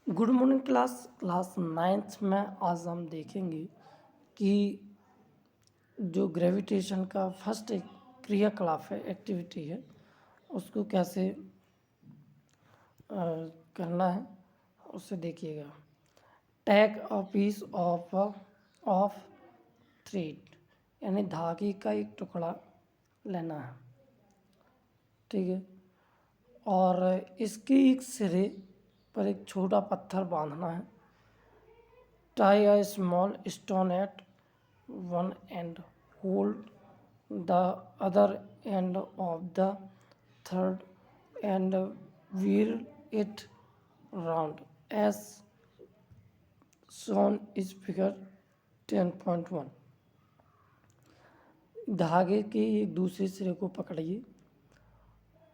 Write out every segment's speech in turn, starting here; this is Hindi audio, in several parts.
गुड मॉर्निंग क्लास नाइन्थ में आज हम देखेंगे कि जो ग्रेविटेशन का फर्स्ट एक क्रियाकलाप है, एक्टिविटी है, उसको कैसे करना है उसे देखिएगा। Take a piece of thread, यानी धागे का एक टुकड़ा लेना है, ठीक है। और इसके एक सिरे पर एक छोटा पत्थर बांधना है। Tie a small stone at one end, hold the other end of the third and whirl it round as shown is figure 10.1। धागे के एक दूसरे सिरे को पकड़िए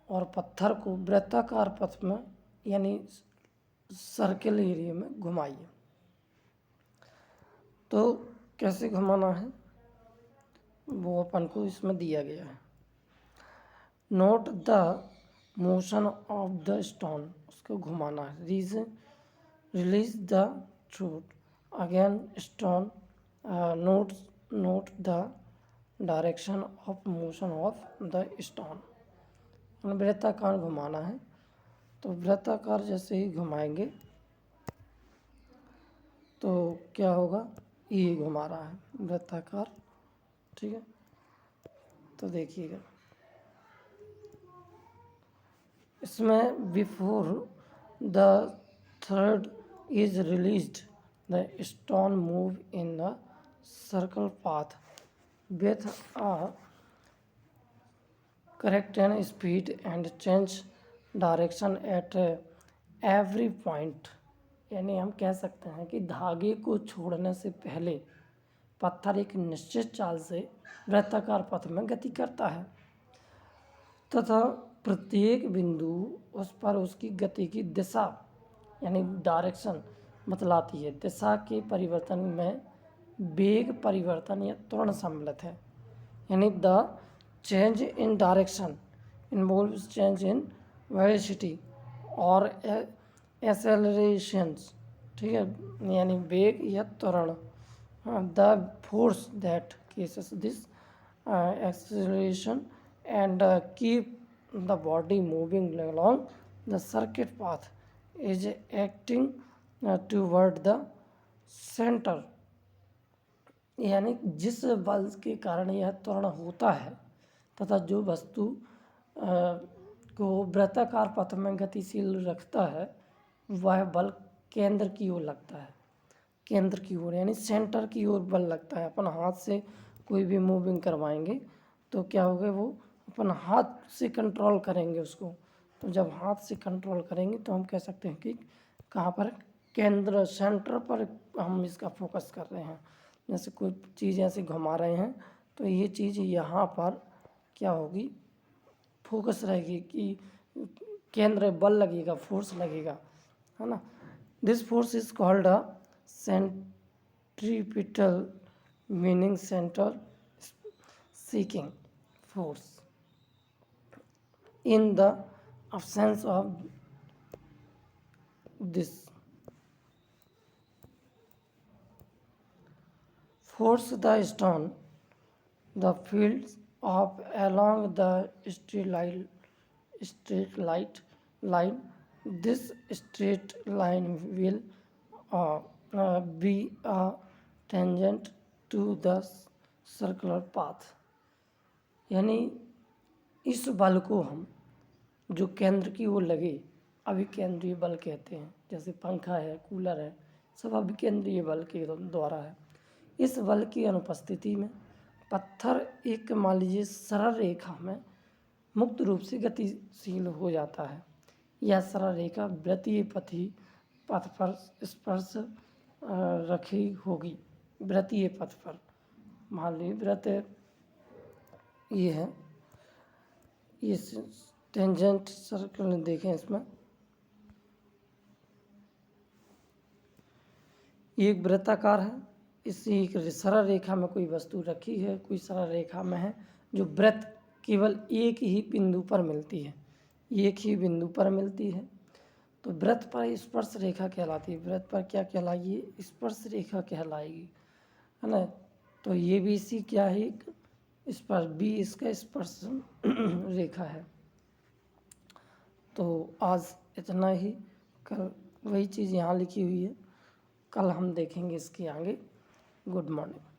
और पत्थर को वृत्ताकार पथ में यानी सर्किल एरिया में घुमाइए। तो कैसे घुमाना है वो अपन को इसमें दिया गया है। Note the motion of the stone, उसको घुमाना है। Release the throat again stone, note the direction of motion of the stone. वृत्ताकार घुमाना है, तो वृत्ताकार जैसे ही घुमाएंगे तो क्या होगा, ये घुमा रहा है वृत्ताकार, ठीक है। तो देखिएगा इसमें before the third is released the stone move in the circle path with a correct and speed and change direction at every point. यानी हम कह सकते हैं कि धागे को छोड़ने से पहले पत्थर एक निश्चित चाल से वृत्ताकार पथ में गति करता है तथा प्रत्येक बिंदु उस पर उसकी गति की दिशा यानी डायरेक्शन बतलाती है। दिशा के परिवर्तन में वेग परिवर्तन या त्वरण सम्मिलित है। यानी the change in direction involves change in velocity और एक्सेलरेशंस, ठीक है, यानी वेग या त्वरण। The force that cases this acceleration and keep the body moving along the circuit path is acting toward the center। यानी जिस बल के कारण यह त्वरण होता है तथा जो वस्तु को वृत्ताकार पथ में गतिशील रखता है वह बल केंद्र की ओर लगता है, केंद्र की ओर यानी सेंटर की ओर बल लगता है। अपन हाथ से कोई भी मूविंग करवाएंगे तो क्या होगा, वो अपन हाथ से कंट्रोल करेंगे उसको। तो जब हाथ से कंट्रोल करेंगे तो हम कह सकते हैं कि कहाँ पर, केंद्र सेंटर पर हम इसका फोकस कर रहे हैं। जैसे कोई चीज़ ऐसे घुमा रहे हैं तो ये चीज़ यहाँ पर क्या होगी, फोकस रहेगी कि केंद्र बल लगेगा, फोर्स लगेगा, है ना। This force is called a centripetal, meaning centre seeking force in the absence of this force the stone the fields of along the straight line. This straight line will be a tangent to the circular path। यानी इस बल को हम जो केंद्र की ओर लगे, अभिकेंद्रीय बल कहते हैं। जैसे पंखा है, कूलर है, सब अभिकेंद्रीय बल के द्वारा है। इस बल की अनुपस्थिति में पत्थर एक मान लीजिए सरल रेखा में मुक्त रूप से गतिशील हो जाता है। यह सरल रेखा वृत्तीय पथ पर स्पर्श रखी होगी। वृत्तीय पथ पर मान लीजिए वृत्त ये है, ये टेंजेंट सर्कल देखें, इसमें एक वृत्ताकार है, इसी एक सरल रेखा में कोई वस्तु रखी है, कोई सरल रेखा में है जो वृत्त केवल एक ही बिंदु पर मिलती है, एक ही बिंदु पर मिलती है। तो वृत्त पर स्पर्श रेखा कहलाती है। वृत्त पर क्या कहलाएगी? स्पर्श रेखा कहलाएगी, है ना। तो ये भी सी क्या है? स्पर्श, बी इसका स्पर्श रेखा है। तो आज इतना ही, कल वही चीज़ यहाँ लिखी हुई है, कल हम देखेंगे इसके आगे। Good morning.